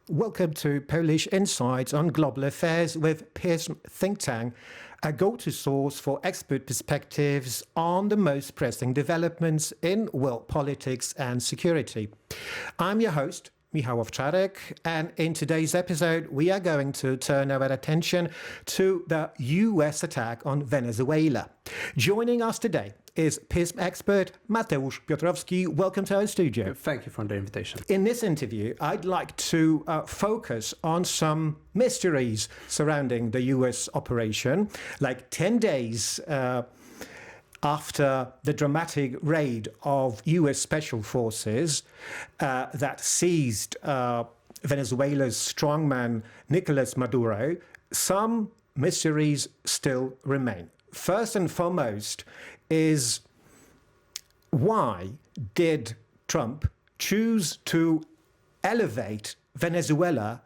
Welcome to Polish Insights on Global Affairs with Pearson Think Tank, a go-to source for expert perspectives on the most pressing developments in world politics and security. I'm your host, Michał Owczarek, and in today's episode, we are going to turn our attention to the US attack on Venezuela. Joining us today is PISM expert Mateusz Piotrowski. Welcome to our studio. Thank you for the invitation. In this interview, I'd like to focus on some mysteries surrounding the US operation, like 10 days after the dramatic raid of US special forces that seized Venezuela's strongman Nicolás Maduro. Some mysteries still remain. First and foremost is, why did Trump choose to elevate Venezuela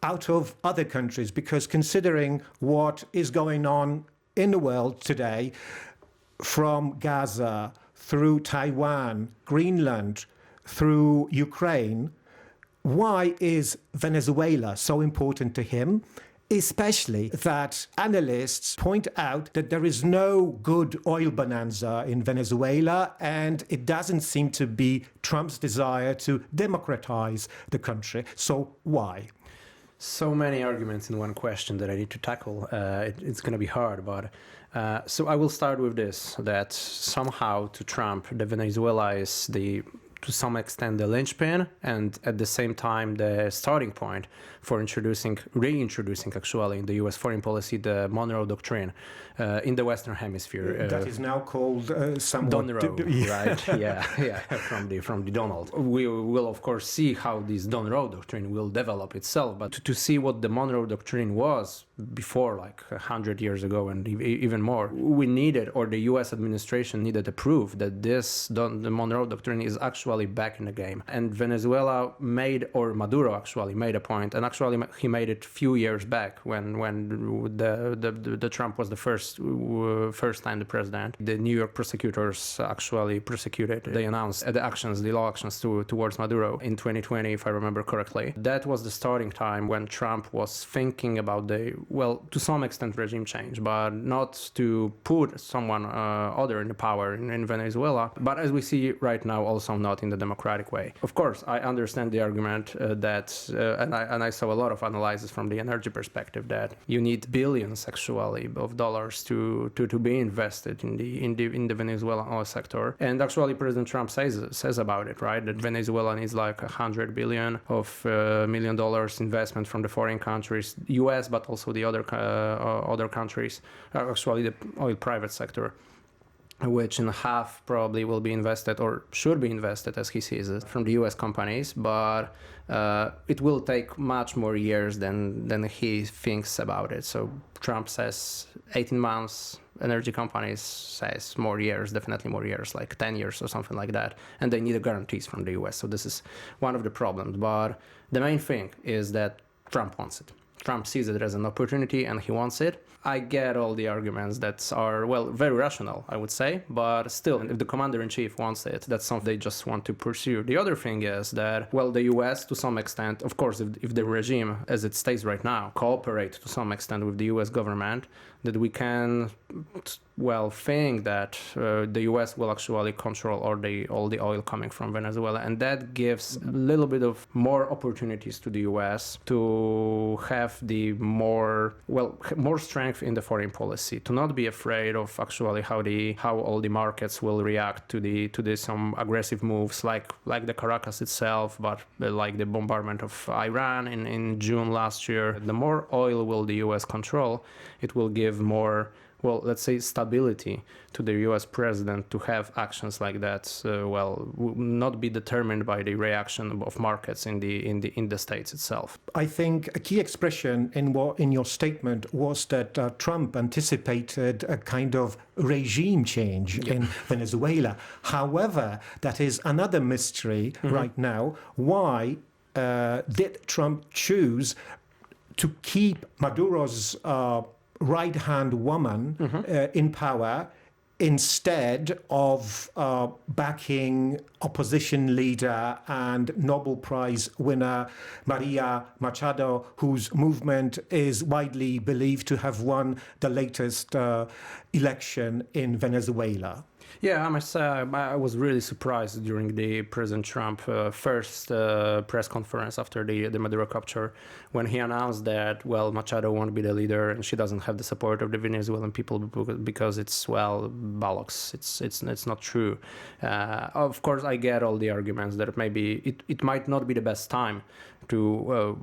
out of other countries? Because considering what is going on in the world today, from Gaza through Taiwan, Greenland, through Ukraine, why is Venezuela so important to him? Especially that analysts point out that there is no good oil bonanza in Venezuela, and it doesn't seem to be Trump's desire to democratize the country. So why? So many arguments in one question that I need to tackle. It's going to be hard, but so I will start with this, that somehow to Trump, the Venezuela is to some extent the linchpin, and at the same time the starting point for reintroducing actually in the US foreign policy the Monroe Doctrine in the Western Hemisphere. That is now called somewhat... Monroe, right? yeah, from the Donald. We will of course see how this Monroe Doctrine will develop itself, but to see what the Monroe Doctrine was before, like 100 years ago and even more, we needed, or the US administration needed to prove that the Monroe Doctrine is actually back in the game. And Venezuela Maduro actually made a point, and actually he made it a few years back when the Trump was the first time the president. The New York prosecutors actually prosecuted. They announced the law actions towards Maduro in 2020, if I remember correctly. That was the starting time when Trump was thinking about to some extent regime change, but not to put someone other in the power in Venezuela. But as we see right now, also not in the democratic way. Of course, I understand the argument and I saw a lot of analysis from the energy perspective that you need billions actually of dollars to be invested in the Venezuelan oil sector. And actually, President Trump says about it, right? That Venezuela needs like $100 billion million investment from the foreign countries, U.S., but also the other countries, actually the oil private sector, which in half probably will be invested or should be invested, as he sees it, from the U.S. companies, but it will take much more years than he thinks about it. So Trump says 18 months, energy companies says more years, definitely more years, like 10 years or something like that, and they need guarantees from the U.S. So this is one of the problems, but the main thing is that Trump wants it. Trump sees it as an opportunity and he wants it. I get all the arguments that are, very rational, I would say, but still, if the commander-in-chief wants it, that's something they just want to pursue. The other thing is that, the US, to some extent, of course, if the regime, as it stays right now, cooperate to some extent with the US government, that we can, think that the US will actually control all the oil coming from Venezuela, and that gives a little bit of more opportunities to the US to have the more strength in the foreign policy, to not be afraid of actually how all the markets will react to some aggressive moves like the Caracas itself, but like the bombardment of Iran in June last year. The more oil will the US control, it will give more, let's say, stability to the U.S. president to have actions like that, not be determined by the reaction of markets in the states itself. I think a key expression in your statement was that Trump anticipated a kind of regime change in Venezuela. However, that is another mystery right now. Why did Trump choose to keep Maduro's right-hand woman in power instead of backing opposition leader and Nobel Prize winner Maria Machado, whose movement is widely believed to have won the latest election in Venezuela. Yeah, I must say I was really surprised during the President Trump first press conference after the Maduro capture, when he announced that, well, Machado won't be the leader and she doesn't have the support of the Venezuelan people because it's, well, bollocks. It's not true. Of course, I get all the arguments that maybe it might not be the best time to,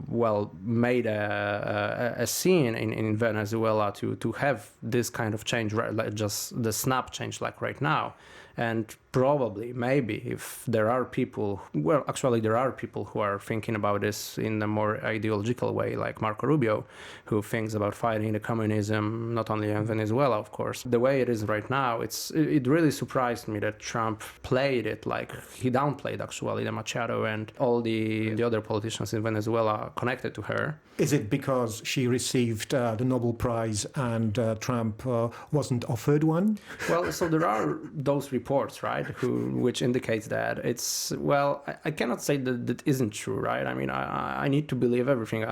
made a scene in Venezuela to have this kind of change, right, like just the snap change like right now. And probably, maybe, if there are people, well, actually there are people who are thinking about this in a more ideological way, like Marco Rubio, who thinks about fighting the communism, not only in Venezuela, of course. The way it is right now, it really surprised me that Trump played it like he downplayed, actually, the Machado and all the other politicians in Venezuela connected to her. Is it because she received the Nobel Prize and Trump wasn't offered one? Well, so there are those reports, right, which indicates that it's, well, I cannot say that isn't true, right? I mean, I need to believe everything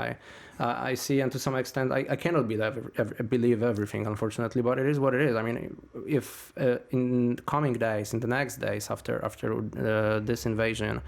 I see, and to some extent, I cannot believe everything, unfortunately, but it is what it is. I mean, if in coming days, in the next days after this invasion,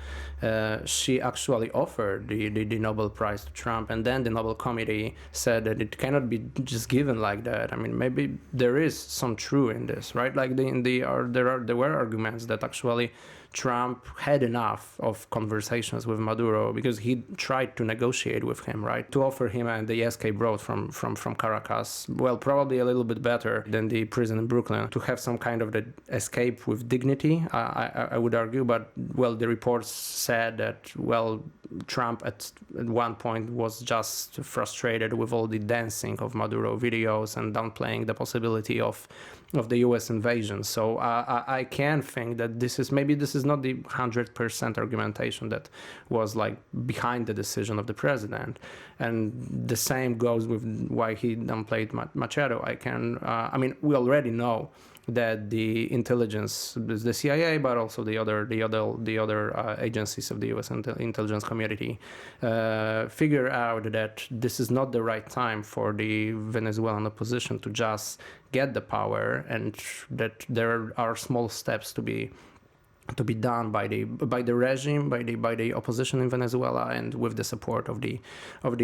she actually offered the Nobel Prize to Trump, and then the Nobel Committee said that it cannot be just given like that. I mean, maybe there is some truth in this, right? Like there were arguments that actually Trump had enough of conversations with Maduro because he tried to negotiate with him, right, to offer him the escape route from Caracas, well, probably a little bit better than the prison in Brooklyn, to have some kind of the escape with dignity, I would argue. But, well, the reports said that, well, Trump at one point was just frustrated with all the dancing of Maduro videos and downplaying the possibility of the U.S. invasion. So I can think that this is not the 100% argumentation that was like behind the decision of the president. And the same goes with why he downplayed Machado. I mean, we already know that the intelligence, the CIA, but also the other agencies of the U.S. intelligence community, figure out that this is not the right time for the Venezuelan opposition to just get the power, and that there are small steps to be done by the regime, by the opposition in Venezuela, and with the support of the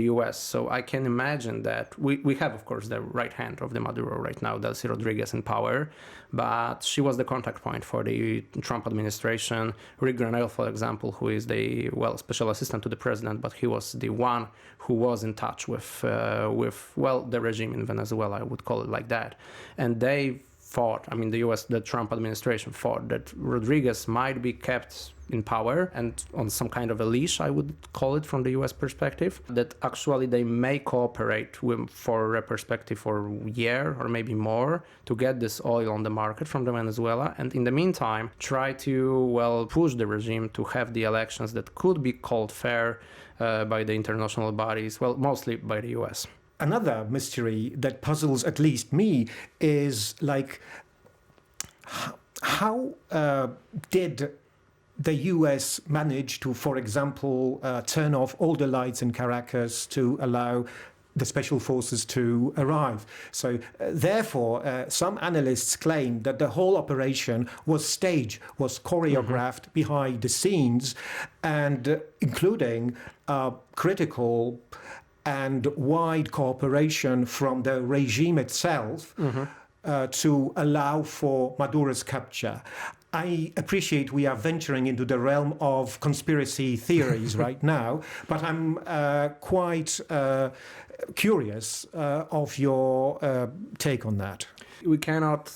U.S. So I can imagine that we have, of course, the right hand of the Maduro right now, Delcy Rodríguez, in power, but she was the contact point for the Trump administration. Rick Grenell, for example, who is the special assistant to the president, but he was the one who was in touch with the regime in Venezuela, I would call it like that, and they thought, I mean, the Trump administration thought that Rodriguez might be kept in power and on some kind of a leash, I would call it from the U.S. perspective, that actually they may cooperate for a perspective for a year or maybe more to get this oil on the market from Venezuela, and in the meantime try to, push the regime to have the elections that could be called fair by the international bodies, mostly by the U.S. Another mystery that puzzles at least me is like, how did the US manage to, for example, turn off all the lights in Caracas to allow the special forces to arrive? So therefore, some analysts claim that the whole operation was staged, was choreographed behind the scenes, and including critical and wide cooperation from the regime itself to allow for Maduro's capture. I appreciate we are venturing into the realm of conspiracy theories right now, but I'm quite curious of your take on that. We cannot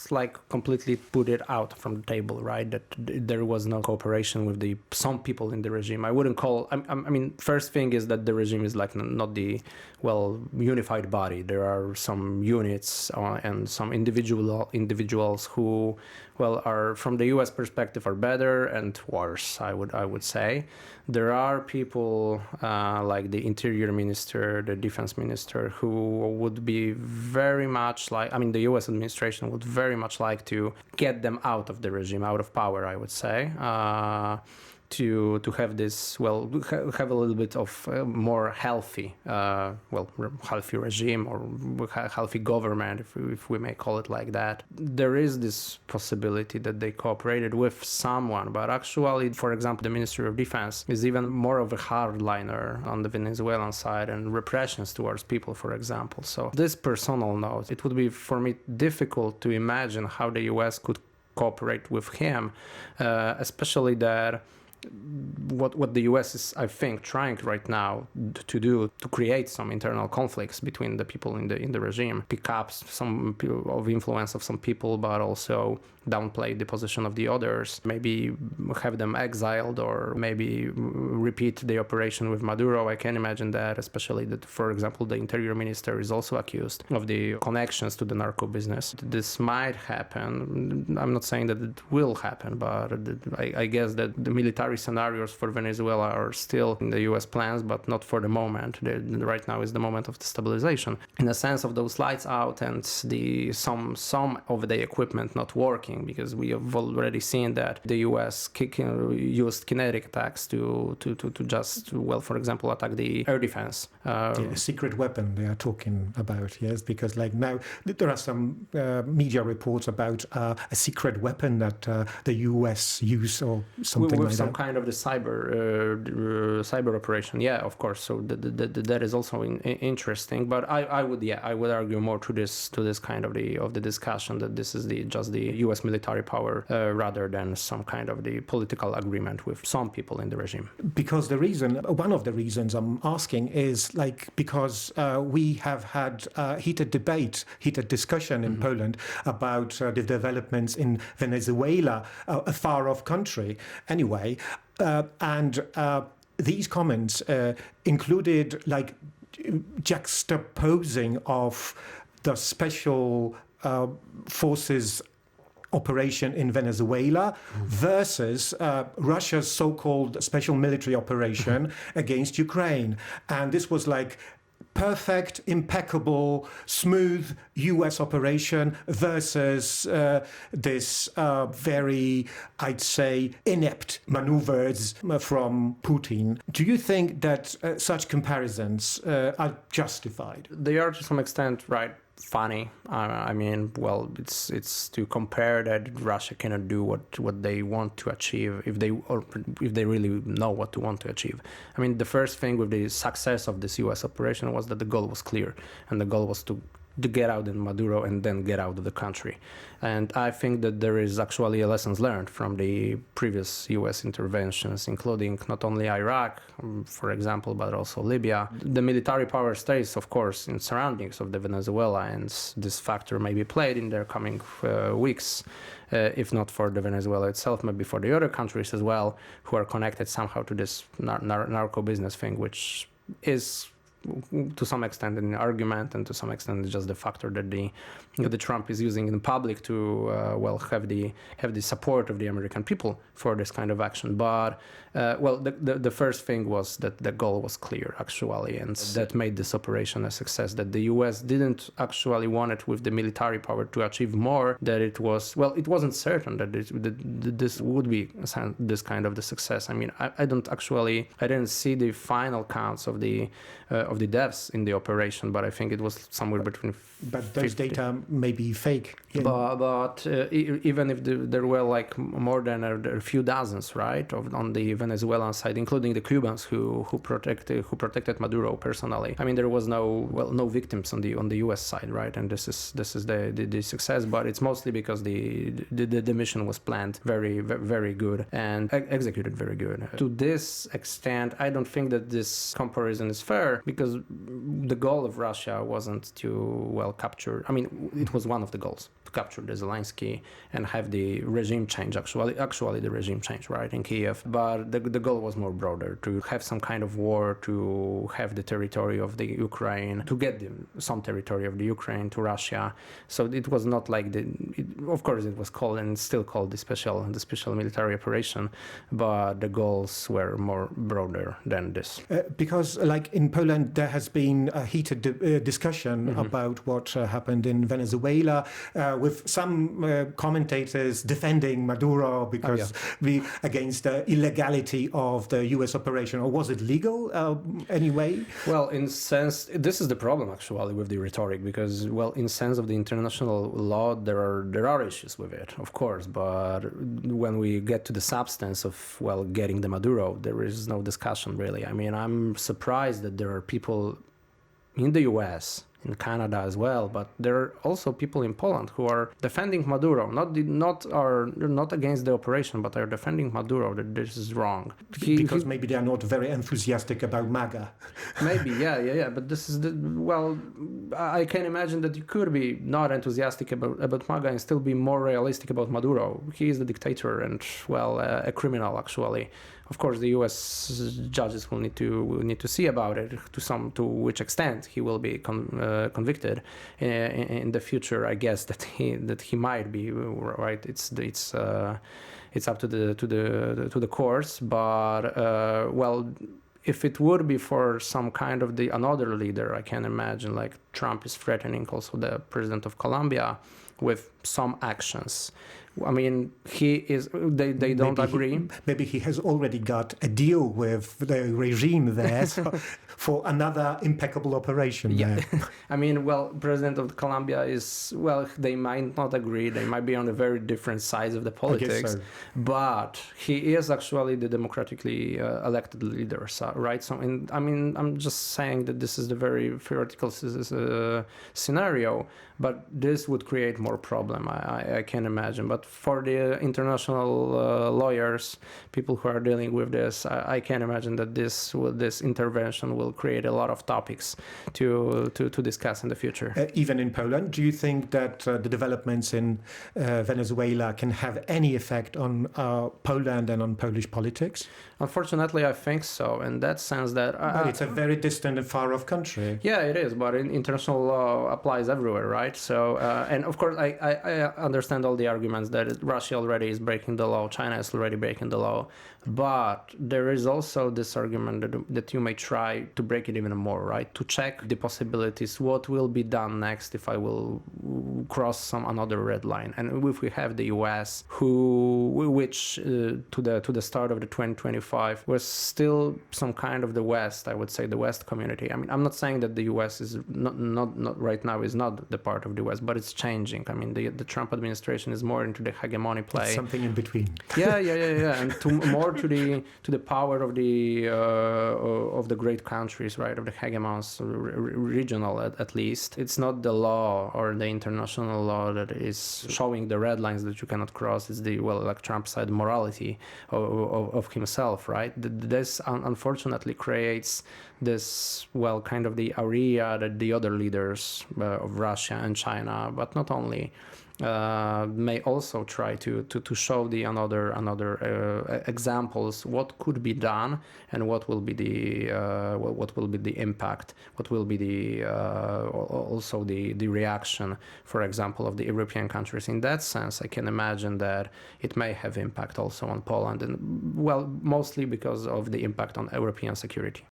completely put it out from the table, right? That there was no cooperation with some people in the regime. I wouldn't call. I mean, first thing is that the regime is not the unified body. There are some units and some individuals who, are from the U.S. perspective are better and worse. I would say there are people like the Interior Minister, the Defense Minister, who would be very much the U.S. administration administration would very much like to get them out of the regime, out of power, I would say. To have this, have a little bit of more healthy, healthy regime or healthy government, if we may call it like that. There is this possibility that they cooperated with someone, but actually, for example, the Ministry of Defense is even more of a hardliner on the Venezuelan side and repressions towards people, for example. So this personal note, it would be for me difficult to imagine how the US could cooperate with him, especially that what the US is, I think, trying right now to do to create some internal conflicts between the people in the regime, pick up some of influence of some people, but also downplay the position of the others, maybe have them exiled or maybe repeat the operation with Maduro. I can imagine that, especially that, for example, the interior minister is also accused of the connections to the narco business. This might happen. I'm not saying that it will happen, but I guess that the military scenarios for Venezuela are still in the US plans, but not for the moment. Right now is the moment of the stabilization. In the sense of those lights out and some of the equipment not working, because we have already seen that the US used kinetic attacks to just, for example, attack the air defense. A secret weapon they are talking about, yes, because like now there are some media reports about a secret weapon that the US use or something like that. Some kind of the cyber operation, yeah, of course. So that is also interesting. But I would argue more to this kind of the discussion that this is just the U.S. military power rather than some kind of the political agreement with some people in the regime. Because one of the reasons I'm asking is because we have had heated discussion in Poland about the developments in Venezuela, a far-off country anyway. And these comments included juxtaposing of the special forces operation in Venezuela versus Russia's so-called special military operation against Ukraine. And this was perfect, impeccable, smooth US operation versus this very, I'd say, inept maneuvers from Putin. Do you think that such comparisons are justified? They are to some extent, right, funny. I mean, it's to compare that Russia cannot do what they want to achieve if they really know what to want to achieve. I mean, the first thing with the success of this U.S. operation was that the goal was clear, and the goal was to get out in Maduro and then get out of the country. And I think that there is actually a lessons learned from the previous U.S. interventions, including not only Iraq, for example, but also Libya. The military power stays, of course, in surroundings of the Venezuela, and this factor may be played in their coming weeks, if not for the Venezuela itself, maybe for the other countries as well, who are connected somehow to this narco business thing, which is to some extent an argument, and to some extent just the factor that the Trump is using in public to have the support of the American people for this kind of action. But the first thing was that the goal was clear actually, and that made this operation a success. That the U.S. didn't actually want it with the military power to achieve more. That it wasn't certain that this would be this kind of the success. I mean, I didn't see the final counts of the deaths in the operation, but I think it was somewhere between. But those 50. Data may be fake. Yeah. But even if there were more than a few dozens, right, on the Venezuelan side, including the Cubans who protected Maduro personally. I mean, there was no victims on the U.S. side, right, and this is the success. But it's mostly because the mission was planned very, very good and executed very good. To this extent, I don't think that this comparison is fair, because the goal of Russia wasn't to capture. I mean, it was one of the goals, to capture the Zelensky and have the regime change. Actually, the regime change, right, in Kiev. But the goal was more broader, to have some kind of war, to have the territory of the Ukraine, to get some territory of the Ukraine to Russia. So it was not like of course, it was called and still called the special military operation, but the goals were more broader than this. Because in Poland, and there has been a heated discussion about what happened in Venezuela, with some commentators defending Maduro because against the illegality of the U.S. operation. Or was it legal anyway? Well, in sense, this is the problem actually with the rhetoric, because, well, in sense of the international law, there are issues with it, of course, but when we get to the substance of, well, getting the Maduro, there is no discussion really. I mean, I'm surprised that there are people in the US, in Canada as well, but there are also people in Poland who are defending Maduro, not against the operation, but are defending Maduro, that this is wrong. Because maybe they are not very enthusiastic about MAGA. Maybe, yeah, but this is I can imagine that you could be not enthusiastic about MAGA and still be more realistic about Maduro. He is the dictator and, well, a criminal actually. Of course, the U.S. judges will need to see about it to which extent he will be convicted in the future. I guess that he might be right. It's up to the courts, but well, if it would be for some kind of another leader, I can imagine like Trump is threatening also the president of Colombia with some actions. I mean, they don't agree. Maybe he has already got a deal with the regime there for another impeccable operation there. I mean, well, President of Colombia they might not agree. They might be on a very different sides of the politics. So. But he is actually the democratically elected leader, right? So, I'm just saying that this is the very theoretical scenario, but this would create more problem, I can imagine. But for the international lawyers, people who are dealing with this, I can imagine that this intervention will create a lot of topics to discuss in the future. Even in Poland, do you think that the developments in Venezuela can have any effect on Poland and on Polish politics? Unfortunately, I think so, in that sense that... but it's a very distant and far-off country. Yeah, it is, but international law applies everywhere, right? So, and of course, I understand all the arguments that Russia already is breaking the law, China is already breaking the law, but there is also this argument that you may try to break it even more, right? To check the possibilities, what will be done next if I will cross another red line. And if we have the US, which to the start of the 2025 was still some kind of the West, I would say the West community. I mean, I'm not saying that the US is not right now is not the part of the West, but it's changing. I mean, the Trump administration is more into the hegemony play. It's something in between. Yeah, and more to the power of the great countries, right, of the hegemons, regional at least. It's not the law or the international law that is showing the red lines that you cannot cross. It's like Trump said, morality of himself, right? This unfortunately creates this, kind of the area that the other leaders of Russia and China, but not only, may also try to show the another examples what could be done and what will be the impact, what will be the also the reaction, for example, of the European countries. In that sense, I can imagine that it may have impact also on Poland, and mostly because of the impact on European security.